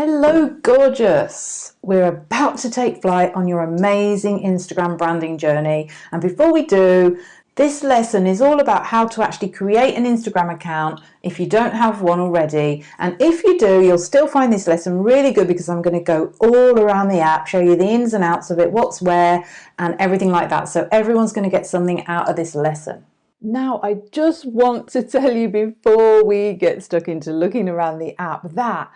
Hello, gorgeous! We're about to take flight on your amazing Instagram branding journey. And before we do, this lesson is all about how to actually create an Instagram account if you don't have one already. And if you do, you'll still find this lesson really good because I'm going to go all around the app, show you the ins and outs of it, what's where, and everything like that. So everyone's going to get something out of this lesson. Now, I just want to tell you before we get stuck into looking around the app that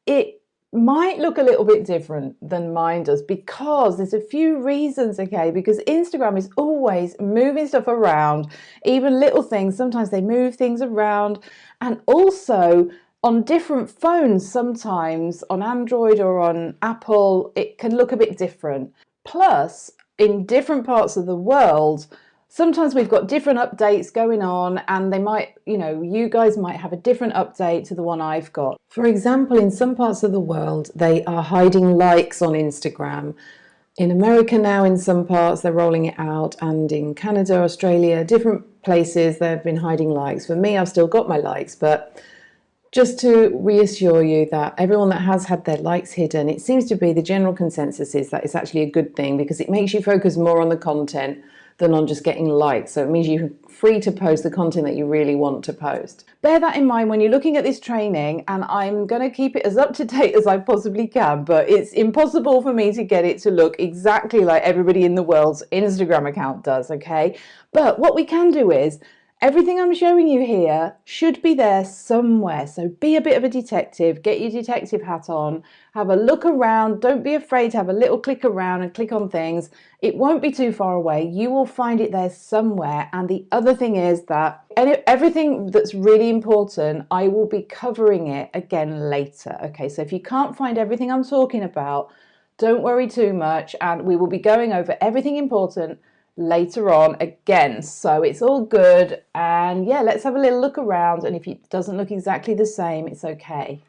it might look a little bit different than mine does because there's a few reasons, okay? Because Instagram is always moving stuff around, even little things. Sometimes they move things around, and also on different phones, sometimes on Android or on Apple, it can look a bit different. Plus, in different parts of the world, sometimes we've got different updates going on and they might, you guys might have a different update to the one I've got. For example, in some parts of the world, they are hiding likes on Instagram. In America now, in some parts, they're rolling it out, and in Canada, Australia, different places, they've been hiding likes. For me, I've still got my likes, but just to reassure you that everyone that has had their likes hidden, it seems to be the general consensus is that it's actually a good thing because it makes you focus more on the content than on just getting likes. So it means you're free to post the content that you really want to post. Bear that in mind when you're looking at this training, and I'm going to keep it as up to date as I possibly can, but it's impossible for me to get it to look exactly like everybody in the world's Instagram account does, okay? But what we can do is, everything I'm showing you here should be there somewhere. So be a bit of a detective, get your detective hat on, have a look around. Don't be afraid to have a little click around and click on things. It won't be too far away. You will find it there somewhere. And the other thing is that everything that's really important, I will be covering it again later. Okay, so if you can't find everything I'm talking about, don't worry too much. And we will be going over everything important later on again, so it's all good. And yeah, let's have a little look around, and if it doesn't look exactly the same, it's okay.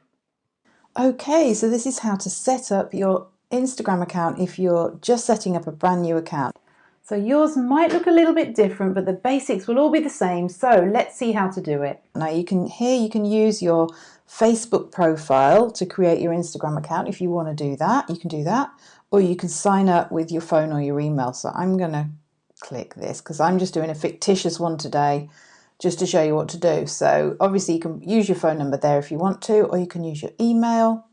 Okay, so this is how to set up your Instagram account if you're just setting up a brand new account. So yours might look a little bit different, but the basics will all be the same. So let's see how to do it. Now you can use your Facebook profile to create your Instagram account. If you want to do that, you can do that, or you can sign up with your phone or your email. So I'm going to click this because I'm just doing a fictitious one today just to show you what to do. So obviously you can use your phone number there if you want to, or you can use your email.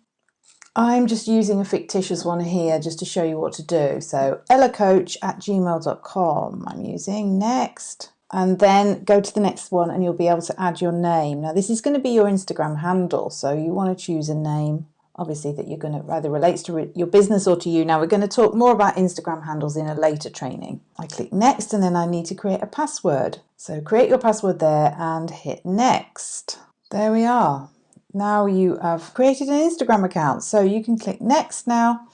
I'm just using a fictitious one here just to show you what to do. So ellacoach@gmail.com I'm using. Next, and then go to the next one and you'll be able to add your name. Now this is going to be your Instagram handle, so you want to choose a name obviously that you're going to either relates to your business or to you. Now we're going to talk more about Instagram handles in a later training. I click next, and then I need to create a password. So create your password there and hit next. There we are. Now you have created an Instagram account. So you can click next now,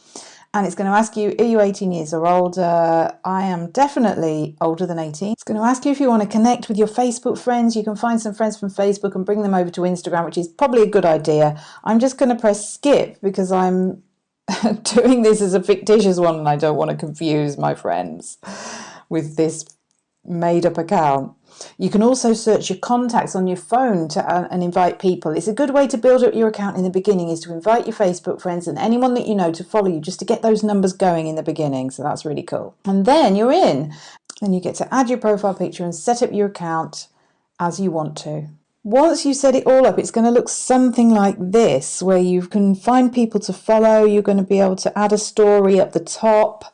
and it's going to ask you, are you 18 years or older? I am definitely older than 18. It's going to ask you if you want to connect with your Facebook friends. You can find some friends from Facebook and bring them over to Instagram, which is probably a good idea. I'm just going to press skip because I'm doing this as a fictitious one and I don't want to confuse my friends with this made-up account. You can also search your contacts on your phone and invite people. It's a good way to build up your account in the beginning, is to invite your Facebook friends and anyone that you know to follow you, just to get those numbers going in the beginning. So that's really cool. And then you're in. Then you get to add your profile picture and set up your account as you want to. Once you set it all up, it's going to look something like this, where you can find people to follow. You're going to be able to add a story up the top,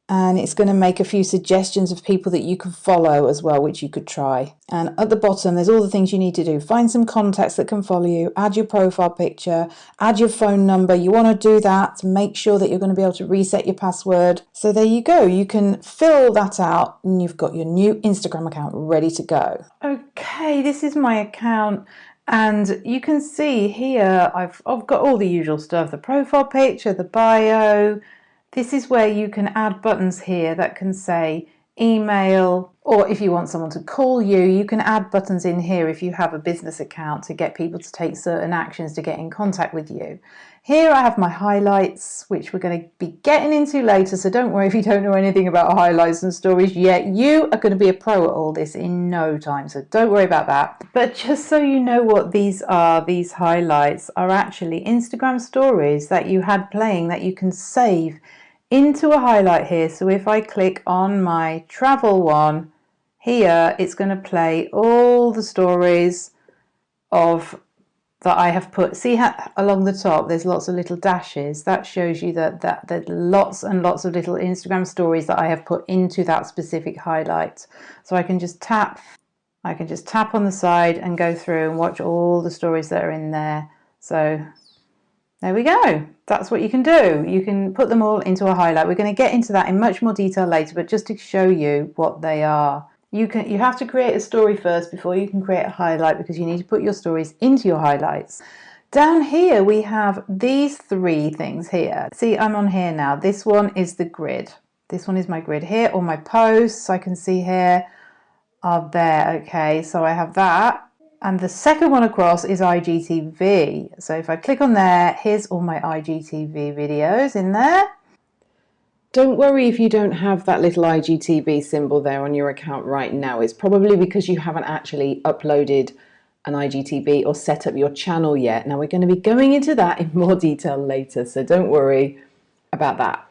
and it's going to make a few suggestions of people that you can follow as well, which you could try. And at the bottom, there's all the things you need to do. Find some contacts that can follow you, add your profile picture, add your phone number. You want to do that, make sure that you're going to be able to reset your password. So there you go. You can fill that out and you've got your new Instagram account ready to go. Okay, this is my account. And you can see here, I've got all the usual stuff, the profile picture, the bio. This is where you can add buttons here that can say email, or if you want someone to call you, you can add buttons in here if you have a business account to get people to take certain actions to get in contact with you. Here I have my highlights, which we're going to be getting into later, so don't worry if you don't know anything about highlights and stories yet. You are going to be a pro at all this in no time, so don't worry about that. But just so you know what these are, these highlights are actually Instagram stories that you had playing that you can save into a highlight here. So if I click on my travel one here, it's going to play all the stories of that I have put. See how along the top there's lots of little dashes? That shows you that there's lots and lots of little Instagram stories that I have put into that specific highlight. So I can just tap on the side and go through and watch all the stories that are in there. So there we go. That's what you can do. You can put them all into a highlight. We're going to get into that in much more detail later, but just to show you what they are. You have to create a story first before you can create a highlight, because you need to put your stories into your highlights. Down here we have these three things here. See, I'm on here now. This one is the grid. This one is my grid here. All my posts I can see here are there. Okay, so I have that. And the second one across is IGTV. So if I click on there, here's all my IGTV videos in there. Don't worry if you don't have that little IGTV symbol there on your account right now. It's probably because you haven't actually uploaded an IGTV or set up your channel yet. Now we're going to be going into that in more detail later, so don't worry about that.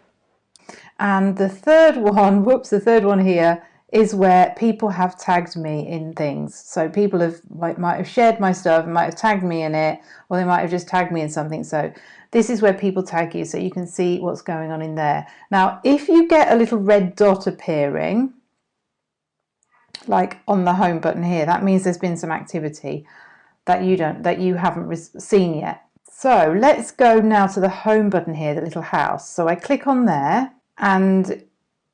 And the third one, the third one here is where people have tagged me in things. So people might have shared my stuff, might have tagged me in it, or they might have just tagged me in something. So this is where people tag you, so you can see what's going on in there. Now, if you get a little red dot appearing, like on the home button here, that means there's been some activity that you haven't seen yet. So let's go now to the home button here, the little house. So I click on there, and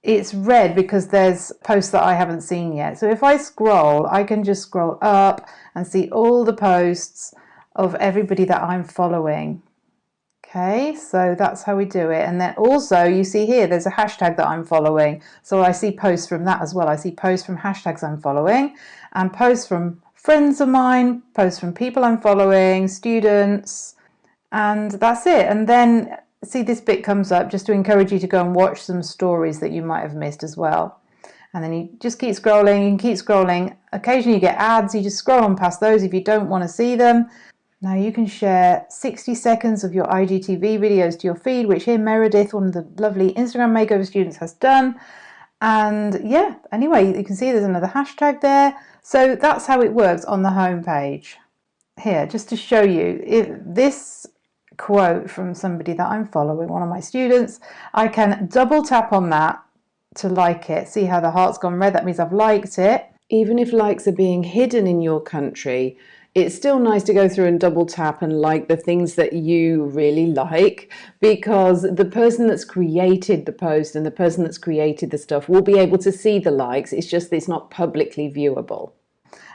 it's red because there's posts that I haven't seen yet. So if I scroll, I can just scroll up and see all the posts of everybody that I'm following. Okay, so that's how we do it. And then also you see here there's a hashtag that I'm following, so I see posts from that as well. I see posts from hashtags I'm following, and posts from friends of mine, posts from people I'm following, students, and that's it. And then see, this bit comes up just to encourage you to go and watch some stories that you might have missed as well. And then you just keep scrolling, you can keep scrolling. Occasionally you get ads, you just scroll on past those if you don't want to see them. Now you can share 60 seconds of your IGTV videos to your feed, which here Meredith, one of the lovely Instagram makeover students, has done. And yeah, anyway, you can see there's another hashtag there. So that's how it works on the home page. Here, just to show you, this quote from somebody that I'm following, one of my students, I can double tap on that to like it. See how the heart's gone red? That means I've liked it. Even if likes are being hidden in your country, it's still nice to go through and double tap and like the things that you really like, because the person that's created the post and the person that's created the stuff will be able to see the likes. It's just it's not publicly viewable.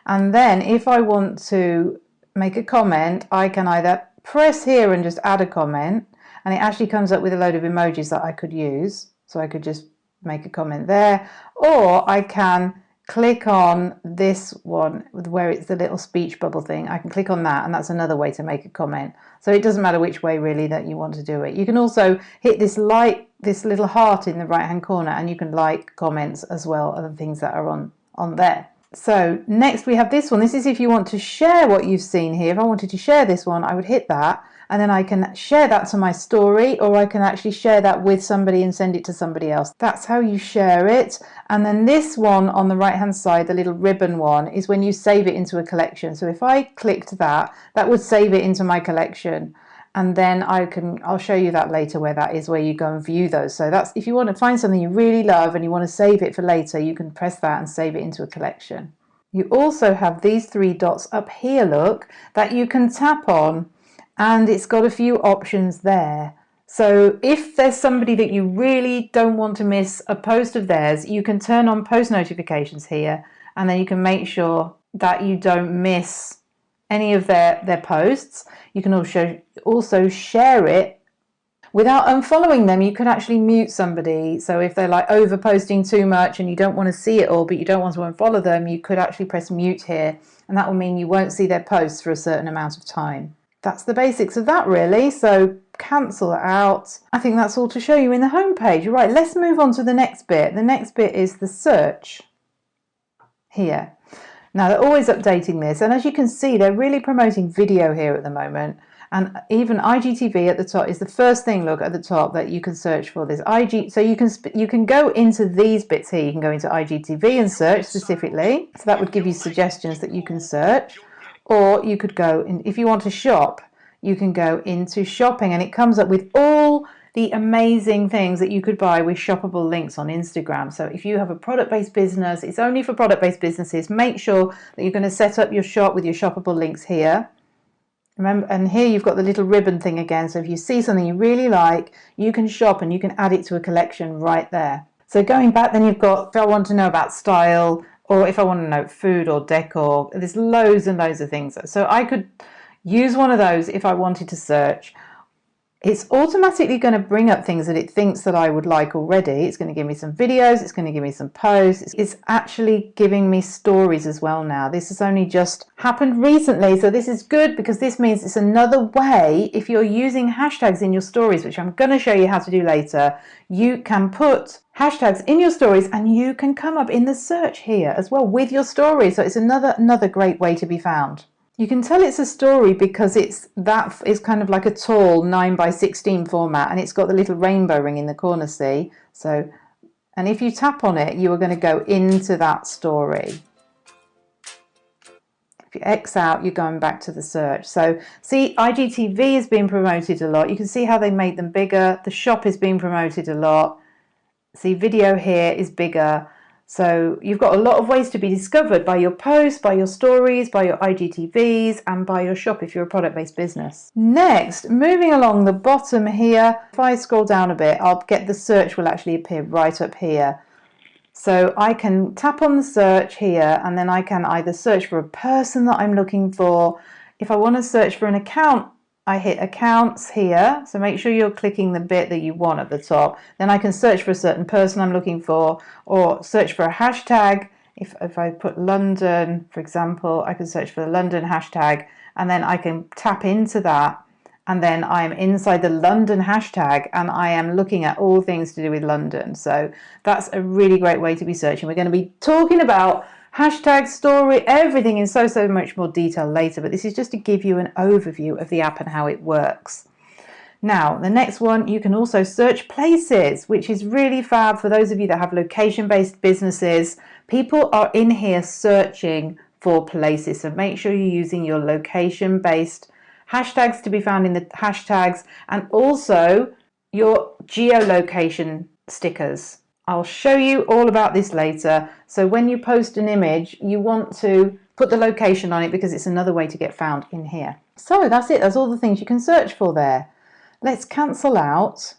And then if I want to make a comment, I can either press here and just add a comment, and it actually comes up with a load of emojis that I could use. So I could just make a comment there, or I can click on this one where it's the little speech bubble thing. I can click on that, and that's another way to make a comment. So it doesn't matter which way really that you want to do it. You can also hit this little heart in the right hand corner, and you can like comments as well, other things that are on there. So next we have this one. This is if you want to share what you've seen here. If I wanted to share this one, I would hit that, and then I can share that to my story, or I can actually share that with somebody and send it to somebody else. That's how you share it. And then this one on the right hand side, the little ribbon one, is when you save it into a collection. So if I clicked that, that would save it into my collection. And then I'll show you that later where that is, where you go and view those. So that's if you want to find something you really love and you want to save it for later, you can press that and save it into a collection. You also have these three dots up here, look, that you can tap on, and it's got a few options there. So if there's somebody that you really don't want to miss a post of theirs, you can turn on post notifications here, and then you can make sure that you don't miss any of their posts. You can also share it Without unfollowing them, you could actually mute somebody. So if they're like over posting too much and you don't want to see it all, but you don't want to unfollow them, you could actually press mute here, and that will mean you won't see their posts for a certain amount of time. That's the basics of that really, so cancel it out. I think that's all to show you in the home page. Right, let's move on to the next bit. The next bit is the search here. Now they're always updating this, and as you can see they're really promoting video here at the moment, and even IGTV at the top is the first thing, look at the top, that you can search for. This IG, so you can go into these bits here. You can go into IGTV and search specifically, so that would give you suggestions that you can search. Or you could go in, if you want to shop, you can go into shopping, and it comes up with all the amazing things that you could buy with shoppable links on Instagram. So if you have a product-based business, it's only for product-based businesses. Make sure that you're going to set up your shop with your shoppable links here. Remember, and here you've got the little ribbon thing again. So if you see something you really like, you can shop and you can add it to a collection right there. So going back, then you've got, if I want to know about style, or if I want to know food or decor, there's loads and loads of things. So I could use one of those if I wanted to search. It's automatically going to bring up things that it thinks that I would like already. It's going to give me some videos, it's going to give me some posts. It's actually giving me stories as well now. This has only just happened recently, so this is good because this means it's another way, if you're using hashtags in your stories, which I'm going to show you how to do later, you can put hashtags in your stories and you can come up in the search here as well with your stories. So it's another great way to be found. You can tell it's a story because it's kind of like a tall 9:16 format, and it's got the little rainbow ring in the corner, see? So, and if you tap on it, you are going to go into that story. If you X out, you're going back to the search. So see, IGTV is being promoted a lot. You can see how they made them bigger. The shop is being promoted a lot. See, video here is bigger. So you've got a lot of ways to be discovered by your posts, by your stories, by your IGTVs, and by your shop if you're a product-based business. Next, moving along the bottom here, if I scroll down a bit, I'll get the search will actually appear right up here. So I can tap on the search here, and then I can either search for a person that I'm looking for. If I want to search for an account, I hit accounts here, so make sure you're clicking the bit that you want at the top. Then I can search for a certain person I'm looking for, or search for a hashtag. If I put London, for example, I can search for the London hashtag, and then I can tap into that, and then I'm inside the London hashtag, and I am looking at all things to do with London. So that's a really great way to be searching. We're going to be talking about hashtag, story, everything in so much more detail later, but this is just to give you an overview of the app and how it works. Now, the next one, you can also search places, which is really fab for those of you that have location-based businesses. People are in here searching for places, so make sure you're using your location-based hashtags to be found in the hashtags, and also your geolocation stickers. I'll show you all about this later. So when you post an image, you want to put the location on it because it's another way to get found in here. So that's it. That's all the things you can search for there. Let's cancel out,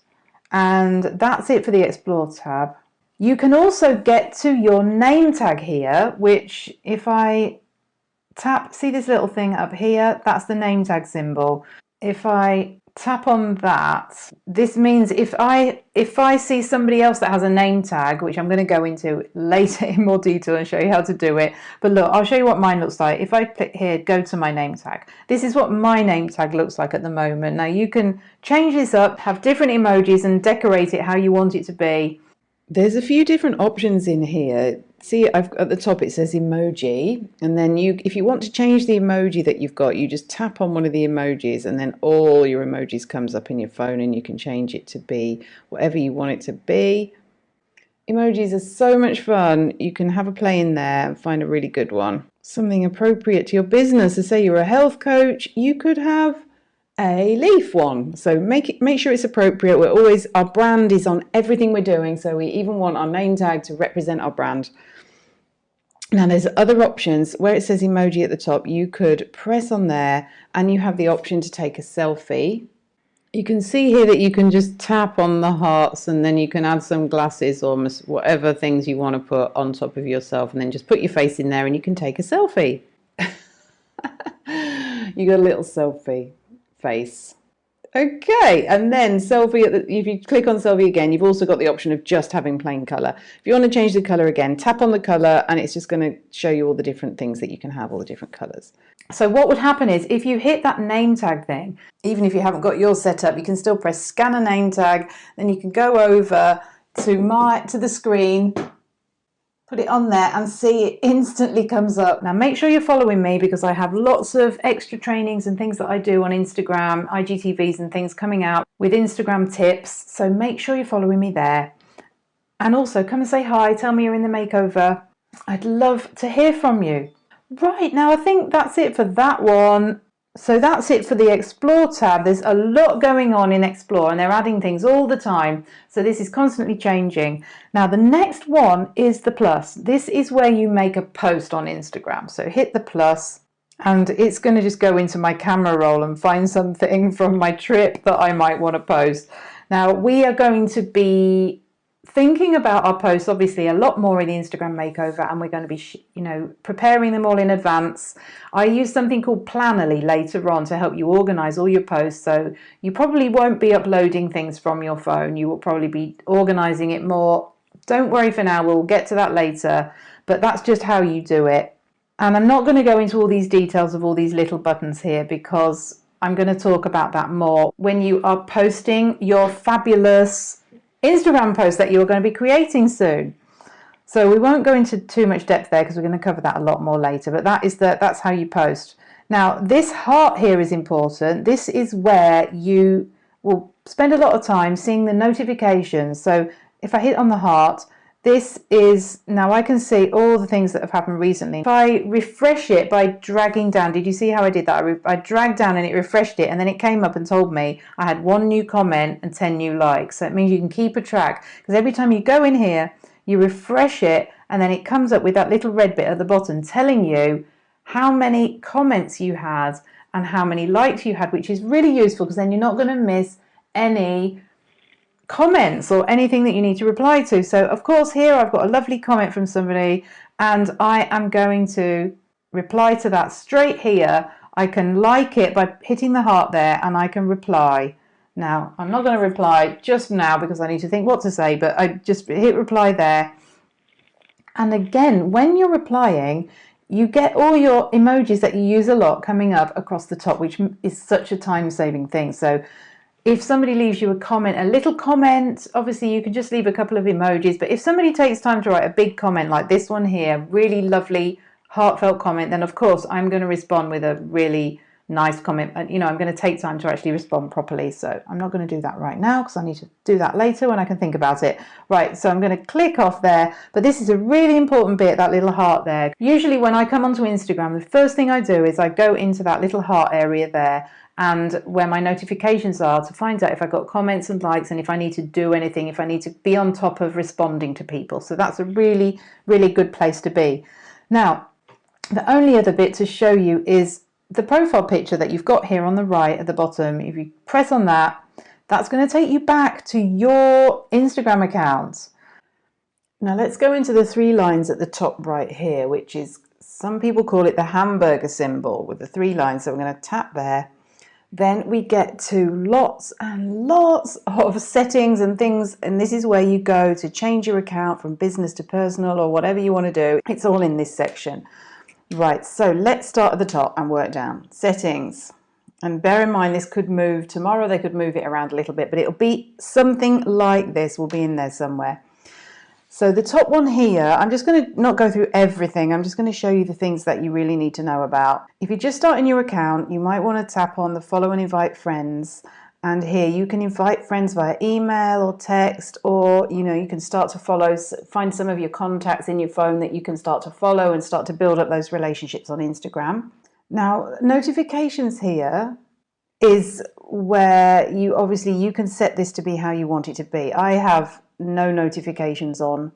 and that's it for the Explore tab. You can also get to your name tag here, which if I tap, see this little thing up here, that's the name tag symbol. If I tap on that, this means if I see somebody else that has a name tag, which I'm going to go into later in more detail and show you how to do it, but look, I'll show you what mine looks like. If I click here, go to my name tag, this is what my name tag looks like at the moment. Now you can change this up, have different emojis and decorate it how you want it to be. There's a few different options in here. See, at the top it says emoji, and then if you want to change the emoji that you've got, you just tap on one of the emojis, and then all your emojis comes up in your phone, and you can change it to be whatever you want it to be. Emojis are so much fun. You can have a play in there and find a really good one. Something appropriate to your business. So say you're a health coach, you could have a leaf one. So make sure it's appropriate. Our brand is on everything we're doing, so we even want our name tag to represent our brand. Now there's other options where it says emoji at the top. You could press on there and you have the option to take a selfie. You can see here that you can just tap on the hearts, and then you can add some glasses or whatever things you want to put on top of yourself, and then just put your face in there and you can take a selfie. You got a little selfie face. Okay, and then selfie, if you click on selfie again, you've also got the option of just having plain color. If you want to change the color again, tap on the color and it's just going to show you all the different things that you can have, all the different colors. So what would happen is if you hit that name tag thing, even if you haven't got yours set up, you can still press scan a name tag, then you can go over to the screen, put it on there and see it instantly comes up. Now make sure you're following me because I have lots of extra trainings and things that I do on Instagram, IGTVs and things coming out with Instagram tips. So make sure you're following me there. And also come and say hi, tell me you're in the makeover. I'd love to hear from you. Right, now I think that's it for that one. So that's it for the Explore tab. There's a lot going on in Explore and they're adding things all the time. So this is constantly changing. Now the next one is the plus. This is where you make a post on Instagram. So hit the plus and it's going to just go into my camera roll and find something from my trip that I might want to post. Now we are going to be thinking about our posts obviously a lot more in the Instagram makeover, and we're going to be preparing them all in advance. I use something called Planoly later on to help you organize all your posts, so you probably won't be uploading things from your phone. You will probably be organizing it more. Don't worry for now, we'll get to that later, but that's just how you do it. And I'm not going to go into all these details of all these little buttons here because I'm going to talk about that more when you are posting your fabulous Instagram post that you're going to be creating soon. So we won't go into too much depth there because we're going to cover that a lot more later, but that's how you post. Now this heart here is important. This is where you will spend a lot of time seeing the notifications. So if I hit on the heart, this is, now I can see all the things that have happened recently. If I refresh it by dragging down, did you see how I did that? I dragged down and it refreshed it, and then it came up and told me I had 1 new comment and 10 new likes. So it means you can keep a track, because every time you go in here, you refresh it, and then it comes up with that little red bit at the bottom telling you how many comments you had and how many likes you had, which is really useful because then you're not going to miss any comments or anything that you need to reply to. So of course here I've got a lovely comment from somebody and I am going to reply to that straight here. I can like it by hitting the heart there and I can reply. Now I'm not going to reply just now because I need to think what to say, but I just hit reply there. And again, when you're replying, you get all your emojis that you use a lot coming up across the top, which is such a time-saving thing. So if somebody leaves you a comment, a little comment, obviously you can just leave a couple of emojis, but if somebody takes time to write a big comment like this one here, really lovely, heartfelt comment, then of course I'm going to respond with a really nice comment. And I'm going to take time to actually respond properly. So I'm not going to do that right now because I need to do that later when I can think about it. Right, so I'm going to click off there, but this is a really important bit, that little heart there. Usually when I come onto Instagram, the first thing I do is I go into that little heart area there and where my notifications are to find out if I got comments and likes and if I need to do anything, if I need to be on top of responding to people. So that's a really, really good place to be. Now, the only other bit to show you is the profile picture that you've got here on the right at the bottom. If you press on that, that's going to take you back to your Instagram account. Now let's go into the 3 lines at the top right here, which is, some people call it the hamburger symbol with the 3 lines. So we're going to tap there. Then we get to lots and lots of settings and things, and this is where you go to change your account from business to personal or whatever you want to do. It's all in this section. Right, so let's start at the top and work down. Settings. And bear in mind this could move tomorrow, they could move it around a little bit, but it'll be something like this, will be in there somewhere. So the top one here, I'm just going to not go through everything. I'm just going to show you the things that you really need to know about. If you're just starting your account, you might want to tap on the follow and invite friends. And here you can invite friends via email or text, or you can start to follow, find some of your contacts in your phone that you can start to follow and start to build up those relationships on Instagram. Now, notifications here is where you can set this to be how you want it to be. I have no notifications on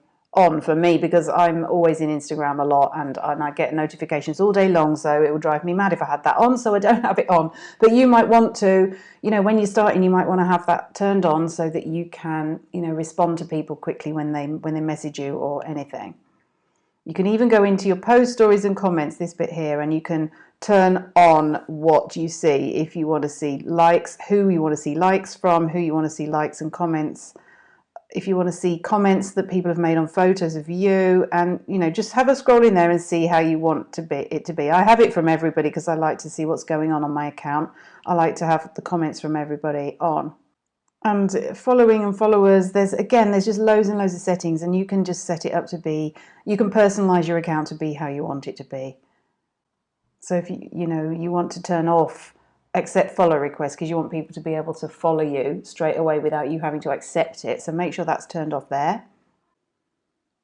for me because I'm always in Instagram a lot and I get notifications all day long, so it would drive me mad if I had that on, so I don't have it on. But you might want to, when you're starting, you might want to have that turned on so that you can respond to people quickly when they message you or anything. You can even go into your post, stories and comments, this bit here, and you can turn on what you see. If you want to see likes, who you want to see likes from, who you want to see likes and comments. If you want to see comments that people have made on photos of you, and just have a scroll in there and see how you want it to be. I have it from everybody because I like to see what's going on my account. I like to have the comments from everybody on. And following and followers, there's just loads and loads of settings, and you can just set it up to be, you can personalize your account to be how you want it to be. So if you want to turn off accept follow requests because you want people to be able to follow you straight away without you having to accept it, so make sure that's turned off there.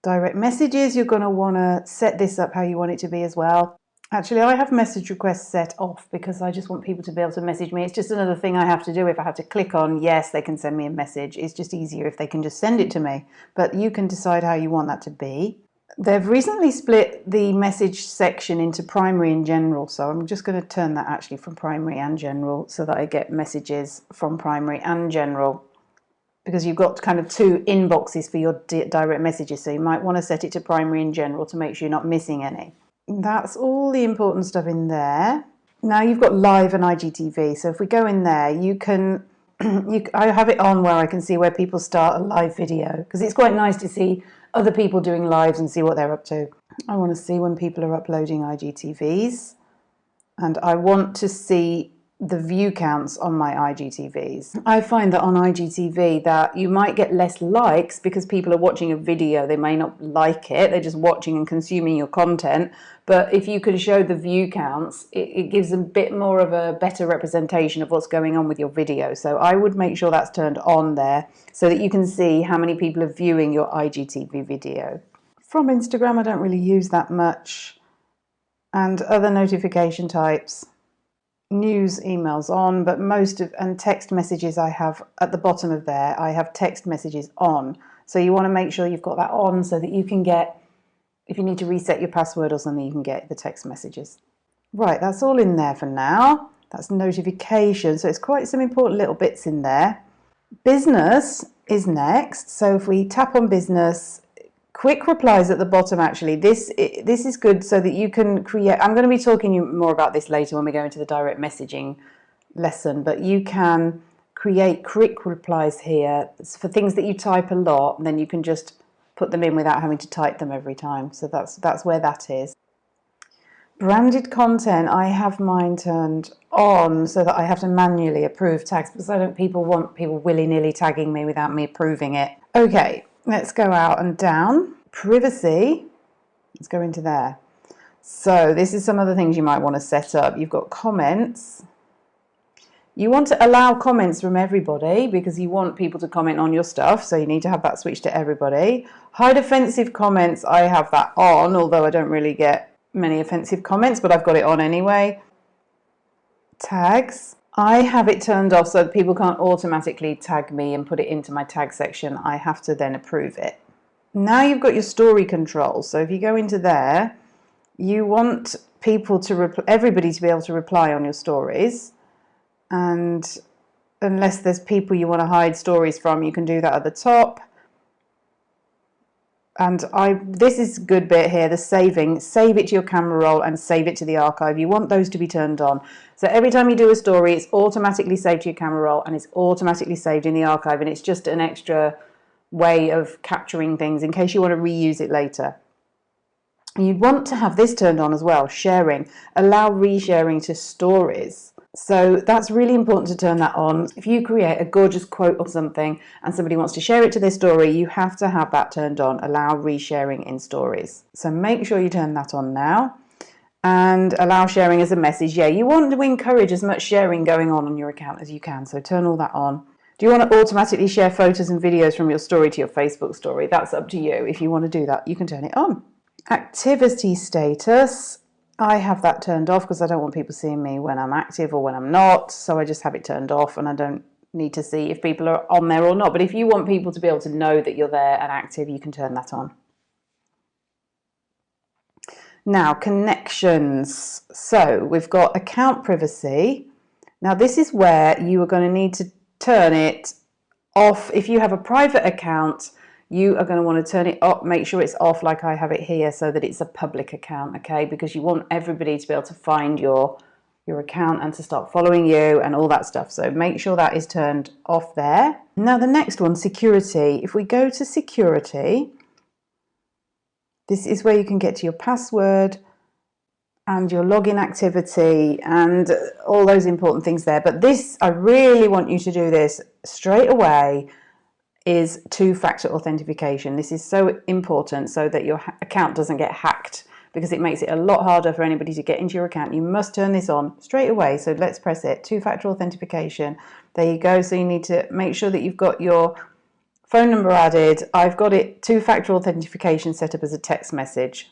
Direct messages, you're going to want to set this up how you want it to be as well. Actually, I have message requests set off because I just want people to be able to message me. It's just another thing I have to do. If I have to click on yes, they can send me a message. It's just easier if they can just send it to me. But you can decide how you want that to be. They've recently split the message section into primary and general. So I'm just going to turn that actually from primary and general so that I get messages from primary and general. Because you've got kind of two inboxes for your direct messages. So you might want to set it to primary and general to make sure you're not missing any. That's all the important stuff in there. Now you've got live and IGTV. So if we go in there, you can, I have it on where I can see where people start a live video, because it's quite nice to see other people doing lives and see what they're up to. I want to see when people are uploading IGTVs, and I want to see the view counts on my IGTVs. I find that on IGTV that you might get less likes because people are watching a video. They may not like it, they're just watching and consuming your content. But if you can show the view counts, it gives a bit more of a better representation of what's going on with your video. So I would make sure that's turned on there so that you can see how many people are viewing your IGTV video. From Instagram, I don't really use that much. And other notification types. News emails on, but and text messages I have at the bottom of there. I have text messages on, so you want to make sure you've got that on so that you can get, if you need to reset your password or something, you can get the text messages. Right, that's all in there for now. That's notification, so it's quite some important little bits in there. Business is next, so if we tap on business, quick replies at the bottom. Actually, this is good so that you can create, I'm going to be talking you more about this later when we go into the direct messaging lesson, but you can create quick replies here for things that you type a lot, and then you can just put them in without having to type them every time. So that's where that is. Branded content, I have mine turned on so that I have to manually approve tags because I don't want people willy-nilly tagging me without me approving it. Okay. Let's go out and down. Privacy, let's go into there. So this is some of the things you might want to set up. You've got comments. You want to allow comments from everybody because you want people to comment on your stuff. So you need to have that switched to everybody. Hide offensive comments, I have that on, although I don't really get many offensive comments, but I've got it on anyway. Tags. I have it turned off so that people can't automatically tag me and put it into my tag section. I have to then approve it. Now you've got your story control. So if you go into there, you want people to everybody to be able to reply on your stories. And unless there's people you want to hide stories from, you can do that at the top. And this is a good bit here, the saving. Save it to your camera roll and save it to the archive. You want those to be turned on. So every time you do a story, it's automatically saved to your camera roll and it's automatically saved in the archive. And it's just an extra way of capturing things in case you want to reuse it later. You'd want to have this turned on as well, sharing. Allow resharing to stories. So that's really important to turn that on. If you create a gorgeous quote or something and somebody wants to share it to their story, you have to have that turned on. Allow resharing in stories. So make sure you turn that on now. And allow sharing as a message. Yeah, you want to encourage as much sharing going on your account as you can. So turn all that on. Do you want to automatically share photos and videos from your story to your Facebook story? That's up to you. If you want to do that, you can turn it on. Activity status. I have that turned off because I don't want people seeing me when I'm active or when I'm not. So I just have it turned off and I don't need to see if people are on there or not. But if you want people to be able to know that you're there and active, you can turn that on. Now, connections. So we've got account privacy. Now this is where you are going to need to turn it off. If you have a private account, you are going to want to turn it up, make sure it's off like I have it here so that it's a public account, okay? Because you want everybody to be able to find your account and to start following you and all that stuff. So make sure that is turned off there. Now the next one, security. If we go to security, this is where you can get to your password and your login activity and all those important things there. But this, I really want you to do this straight away, is two-factor authentication. This is so important so that your account doesn't get hacked, because it makes it a lot harder for anybody to get into your account. You must turn this on straight away. So let's press it, two-factor authentication. There you go. So you need to make sure that you've got your phone number added. I've got it two-factor authentication set up as a text message.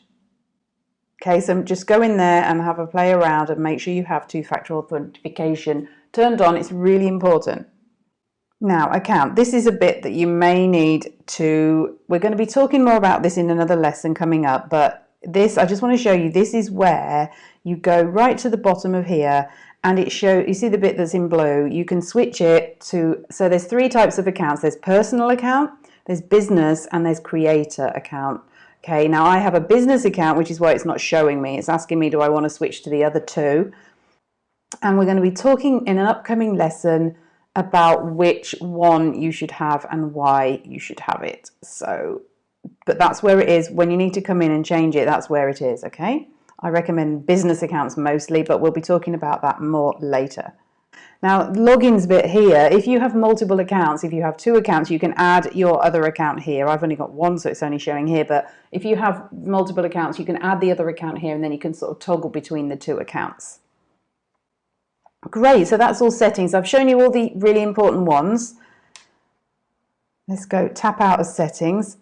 Okay, so just go in there and have a play around and make sure you have two-factor authentication turned on. It's really important. Now, account. This is a bit that you may need to, we're going to be talking more about this in another lesson coming up, but this, I just want to show you, this is where you go right to the bottom of here and it shows, you see the bit that's in blue, you can switch it to, so there's three types of accounts. There's personal account, there's business, and there's creator account. Okay, now I have a business account, which is why it's not showing me. It's asking me, do I want to switch to the other two? And we're going to be talking in an upcoming lesson about which one you should have and why you should have it. So, but that's where it is. When you need to come in and change it, that's where it is, okay? I recommend business accounts mostly, but we'll be talking about that more later. Now, logins bit here, if you have multiple accounts, if you have two accounts, you can add your other account here. I've only got one, so it's only showing here, but if you have multiple accounts, you can add the other account here, and then you can sort of toggle between the two accounts. Great, so that's all settings. I've shown you all the really important ones. Let's go tap out of settings.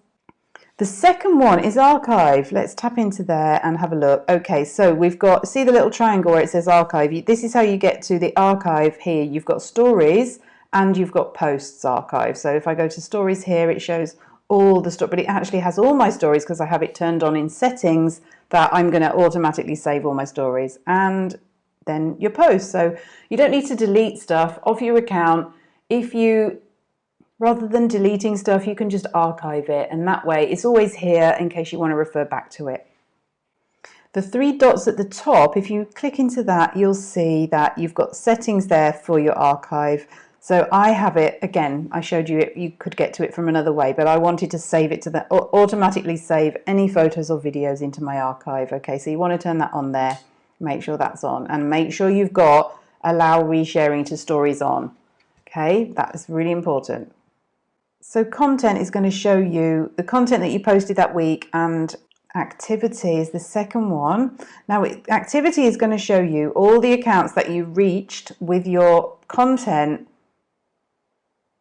The second one is archive. Let's tap into there and have a look. Okay, so we've got, see the little triangle where it says archive? This is how you get to the archive here. You've got stories and you've got posts archive. So if I go to stories here, it shows all the stuff, but it actually has all my stories because I have it turned on in settings that I'm going to automatically save all my stories, and then your posts. So you don't need to delete stuff off your account. If you, rather than deleting stuff, you can just archive it, and that way it's always here in case you want to refer back to it. The three dots at the top, if you click into that, you'll see that you've got settings there for your archive. So I have it, again, I showed you it, you could get to it from another way, but I wanted to save it to the, automatically save any photos or videos into my archive. Okay, so you want to turn that on there, make sure that's on, and make sure you've got allow resharing to stories on. Okay, that is really important. So content is going to show you the content that you posted that week, and activity is the second one. Now activity is going to show you all the accounts that you reached with your content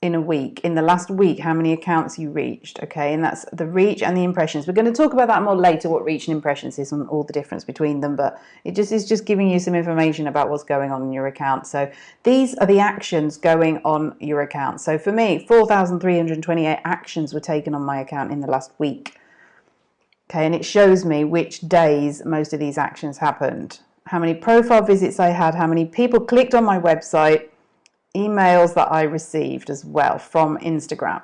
in a week, in the last week, how many accounts you reached. Okay, and that's the reach and the impressions. We're going to talk about that more later, what reach and impressions is and all the difference between them, but it just is just giving you some information about what's going on in your account. So these are the actions going on your account. So for me, 4,328 actions were taken on my account in the last week. Okay, and it shows me which days most of these actions happened, how many profile visits I had, how many people clicked on my website, emails that I received as well from Instagram.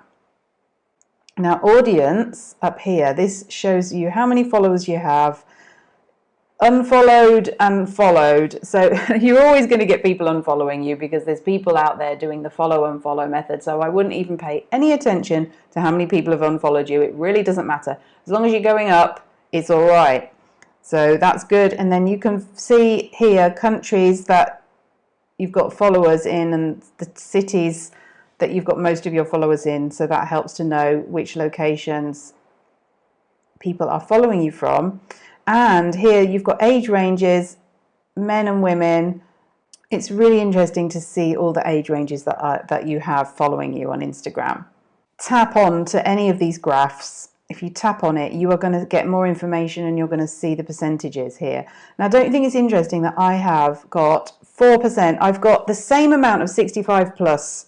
Now audience up here, this shows you how many followers you have, unfollowed and followed. So you're always going to get people unfollowing you because there's people out there doing the follow unfollow method. So I wouldn't even pay any attention to how many people have unfollowed you. It really doesn't matter. As long as you're going up, it's all right. So that's good. And then you can see here countries that you've got followers in and the cities that you've got most of your followers in, so that helps to know which locations people are following you from. And here you've got age ranges, men and women. It's really interesting to see all the age ranges that you have following you on Instagram. Tap on to any of these graphs. If you tap on it, you are going to get more information and you're going to see the percentages here. Now, don't you think it's interesting that I have got 4%? I've got the same amount of 65 plus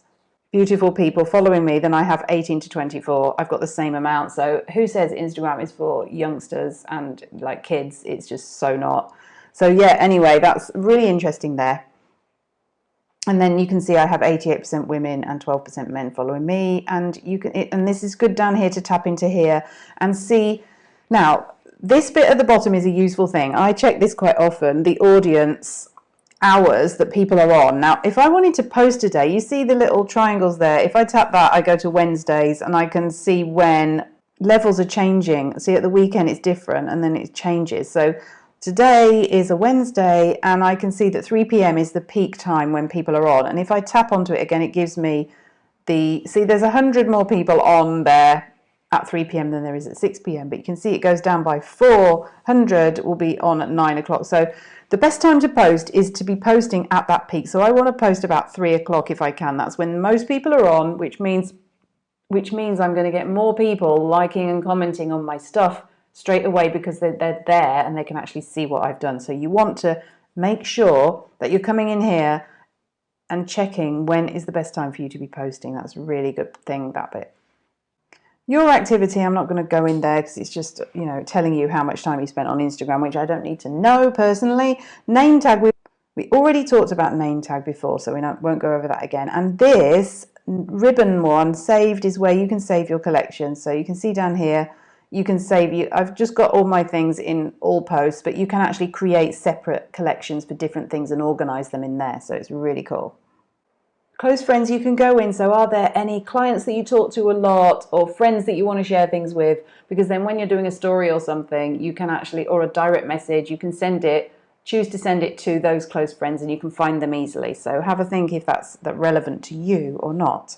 beautiful people following me than I have 18 to 24. I've got the same amount. So who says Instagram is for youngsters and like kids? It's just so not. So yeah, anyway, that's really interesting there. And then you can see I have 88% women and 12% men following me. And you can, and this is good down here to tap into here and see. Now, this bit at the bottom is a useful thing. I check this quite often, the audience hours that people are on. Now, if I wanted to post a day, you see the little triangles there. If I tap that, I go to Wednesdays and I can see when levels are changing. See, at the weekend it's different and then it changes. So today is a Wednesday and I can see that 3 p.m. is the peak time when people are on. And if I tap onto it again, it gives me see, there's 100 more people on there at 3 p.m. than there is at 6 p.m. But you can see it goes down by 400 will be on at 9 o'clock. So the best time to post is to be posting at that peak. So I want to post about 3 o'clock if I can. That's when most people are on, which means I'm going to get more people liking and commenting on my stuff straight away because they're there and they can actually see what I've done. So you want to make sure that you're coming in here and checking when is the best time for you to be posting. That's a really good thing, that bit. Your activity, I'm not going to go in there because it's just, you know, telling you how much time you spent on Instagram, which I don't need to know personally. Name tag, we already talked about name tag before, so we won't go over that again. And this ribbon one, saved, is where you can save your collection. So you can see down here, you can save, I've just got all my things in all posts, but you can actually create separate collections for different things and organize them in there. So it's really cool. Close friends, you can go in. So are there any clients that you talk to a lot or friends that you want to share things with? Because then when you're doing a story or something, you can actually, or a direct message, you can send it, choose to send it to those close friends and you can find them easily. So have a think if that's relevant to you or not.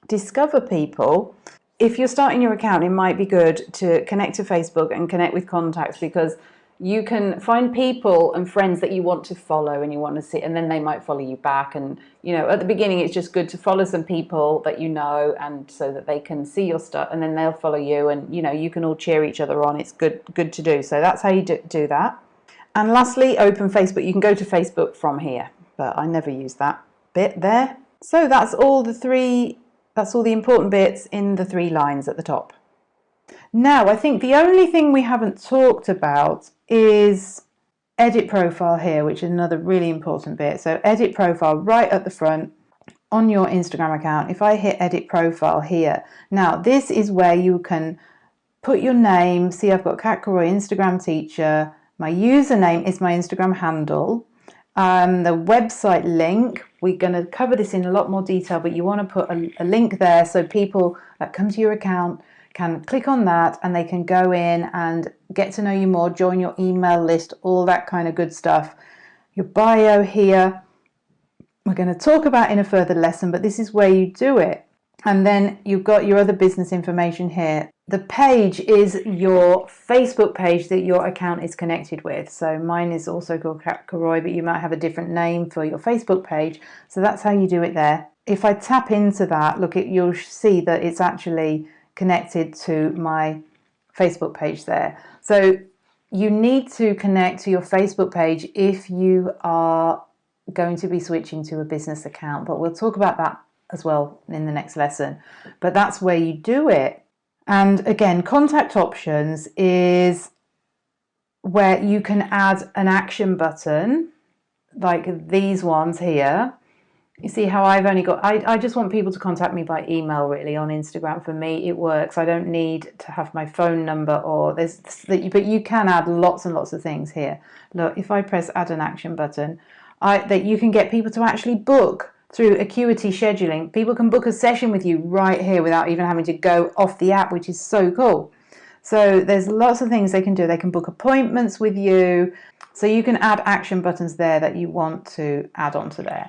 Discover people. If you're starting your account, it might be good to connect to Facebook and connect with contacts, because you can find people and friends that you want to follow and you want to see, and then they might follow you back. And, you know, at the beginning, it's just good to follow some people that you know, and so that they can see your stuff and then they'll follow you, and, you know, you can all cheer each other on. It's good to do. So that's how you do that. And lastly, open Facebook. You can go to Facebook from here, but I never use that bit there. So that's all the important bits in the 3 lines at the top. Now, I think the only thing we haven't talked about is edit profile here, which is another really important bit. So edit profile right at the front on your Instagram account. If I hit edit profile here, now this is where you can put your name. See, I've got Kat Karoy, Instagram teacher. My username is my Instagram handle. The website link, we're going to cover this in a lot more detail, but you want to put a link there so people that come to your account can click on that and they can go in and get to know you more, join your email list, all that kind of good stuff. Your bio here, we're going to talk about in a further lesson, but this is where you do it. And then you've got your other business information here. The page is your Facebook page that your account is connected with. So mine is also called Kat Karoy, but you might have a different name for your Facebook page. So that's how you do it there. If I tap into that, look, you'll see that it's actually connected to my Facebook page there. So you need to connect to your Facebook page if you are going to be switching to a business account, but we'll talk about that as well in the next lesson. But that's where you do it. And again, contact options is where you can add an action button like these ones here. You see how I've only got, I just want people to contact me by email really on Instagram. For me, it works. I don't need to have my phone number but you can add lots and lots of things here. Look, if I press add an action button, that you can get people to actually book through Acuity scheduling. People can book a session with you right here without even having to go off the app, which is so cool. So there's lots of things they can do. They can book appointments with you. So you can add action buttons there that you want to add onto there.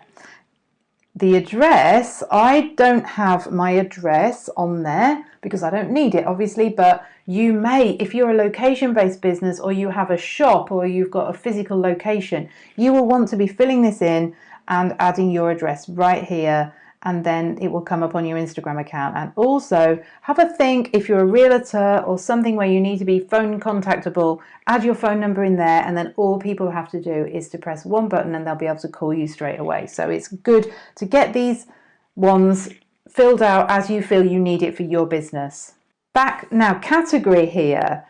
The address, I don't have my address on there because I don't need it, obviously, but you may, if you're a location-based business or you have a shop or you've got a physical location, you will want to be filling this in and adding your address right here, and then it will come up on your Instagram account. And also have a think, if you're a realtor or something where you need to be phone contactable, add your phone number in there, and then all people have to do is to press one button and they'll be able to call you straight away. So it's good to get these ones filled out as you feel you need it for your business. Back now, category here.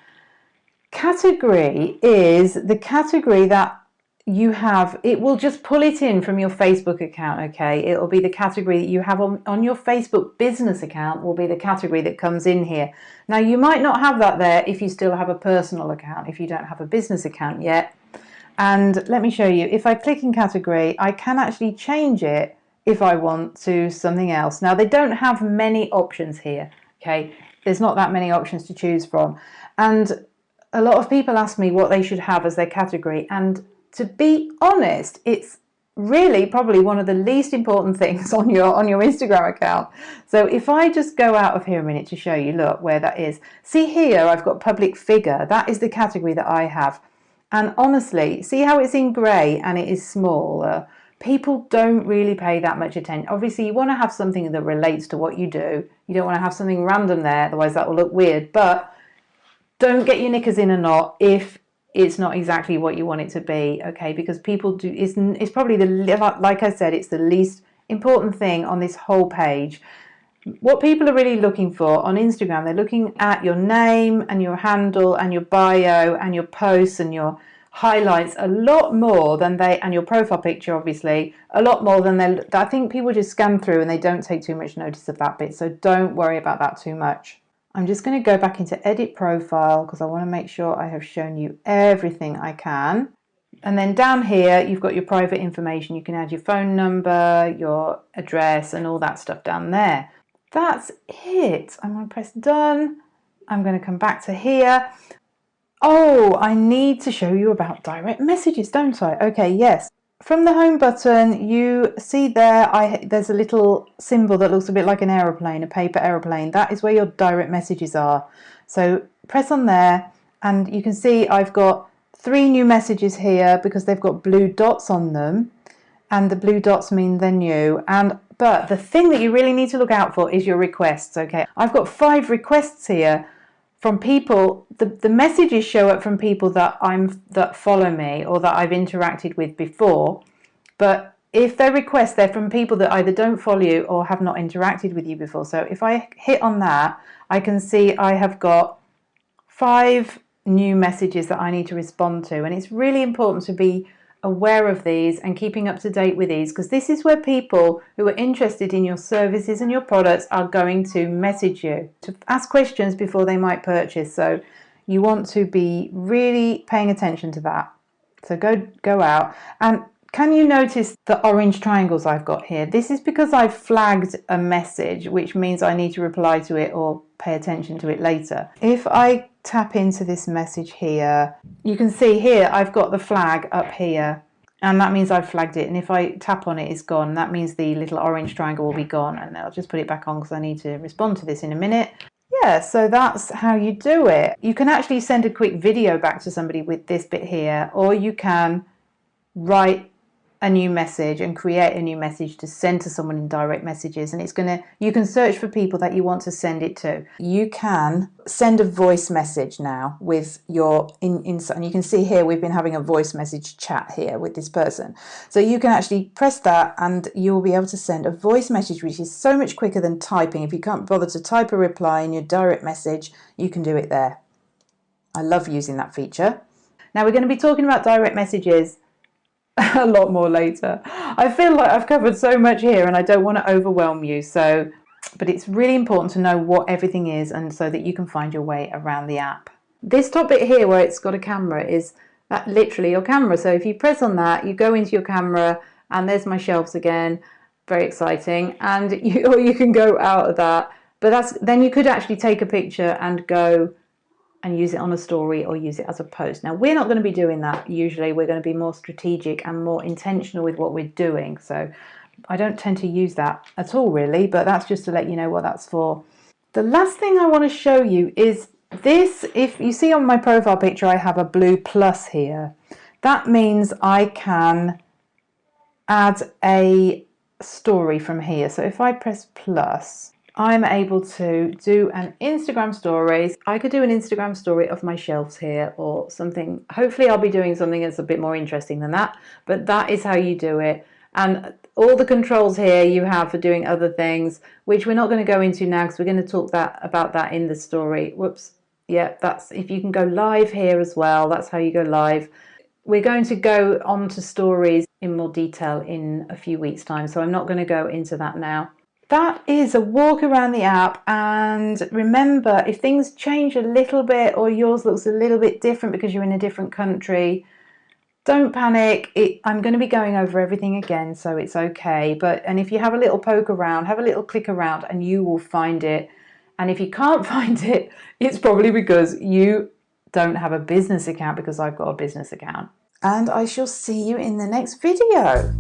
Category is the category that it will just pull it in from your Facebook account, okay? It'll be the category that you have on your Facebook business account will be the category that comes in here. Now, you might not have that there if you still have a personal account, if you don't have a business account yet. And let me show you, if I click in category, I can actually change it if I want to something else. Now, they don't have many options here, okay? There's not that many options to choose from. And a lot of people ask me what they should have as their category, and to be honest, it's really probably one of the least important things on your Instagram account. So if I just go out of here a minute to show you, look where that is. See here, I've got public figure. That is the category that I have. And honestly, see how it's in grey and it is smaller. People don't really pay that much attention. Obviously, you want to have something that relates to what you do. You don't want to have something random there, otherwise that will look weird. But don't get your knickers in a knot if it's not exactly what you want it to be, okay? Because people do, it's probably like I said, it's the least important thing on this whole page. What people are really looking for on Instagram, they're looking at your name and your handle and your bio and your posts and your highlights a lot more than and your profile picture, obviously, a lot more than I think people just scan through and they don't take too much notice of that bit. So don't worry about that too much. I'm just going to go back into edit profile because I want to make sure I have shown you everything I can. And then down here, you've got your private information. You can add your phone number, your address, and all that stuff down there. That's it. I'm going to press done. I'm going to come back to here. Oh, I need to show you about direct messages, don't I? Okay, yes. From the home button, you see there's a little symbol that looks a bit like an aeroplane, a paper aeroplane. That is where your direct messages are. So press on there and you can see I've got 3 new messages here because they've got blue dots on them, and the blue dots mean they're new. But the thing that you really need to look out for is your requests, okay? I've got 5 requests here from people. The messages show up from people that follow me or that I've interacted with before, but if they're requests, they're from people that either don't follow you or have not interacted with you before. So if I hit on that, I can see I have got 5 new messages that I need to respond to, and it's really important to be aware of these and keeping up to date with these, because this is where people who are interested in your services and your products are going to message you to ask questions before they might purchase. So you want to be really paying attention to that. So go out, and can you notice the orange triangles I've got here? This is because I've flagged a message, which means I need to reply to it or pay attention to it later. If I tap into this message here, you can see here I've got the flag up here, and that means I've flagged it. And if I tap on it, it's gone. That means the little orange triangle will be gone, and I'll just put it back on because I need to respond to this in a minute. Yeah, so that's how you do it. You can actually send a quick video back to somebody with this bit here, or you can write a new message and create a new message to send to someone in direct messages, and you can search for people that you want to send it to. You can send a voice message now with your and you can see here we've been having a voice message chat here with this person. So you can actually press that and you'll be able to send a voice message, which is so much quicker than typing. If you can't bother to type a reply in your direct message, you can do it there. I love using that feature. Now we're going to be talking about direct messages a lot more later. I feel like I've covered so much here and I don't want to overwhelm you, but it's really important to know what everything is, and so that you can find your way around the app. This top bit here where it's got a camera is that literally your camera. So if you press on that, you go into your camera, and there's my shelves again, very exciting, and or you can go out of that, but then you could actually take a picture and go and use it on a story or use it as a post. Now, we're not going to be doing that usually. We're going to be more strategic and more intentional with what we're doing. So I don't tend to use that at all, really, but that's just to let you know what that's for. The last thing I want to show you is this. If you see on my profile picture, I have a blue plus here. That means I can add a story from here. So if I press plus, I'm able to do an Instagram story. I could do an Instagram story of my shelves here or something. Hopefully I'll be doing something that's a bit more interesting than that, but that is how you do it. And all the controls here you have for doing other things, which we're not going to go into now because we're going to talk about that in the story. Whoops. Yeah, that's if you can go live here as well. That's how you go live. We're going to go on to stories in more detail in a few weeks' time, so I'm not going to go into that now. That is a walk around the app, and remember, if things change a little bit or yours looks a little bit different because you're in a different country, don't panic. I'm going to be going over everything again, so it's okay. And if you have a little poke around, have a little click around, and you will find it. And if you can't find it, it's probably because you don't have a business account, because I've got a business account. And I shall see you in the next video.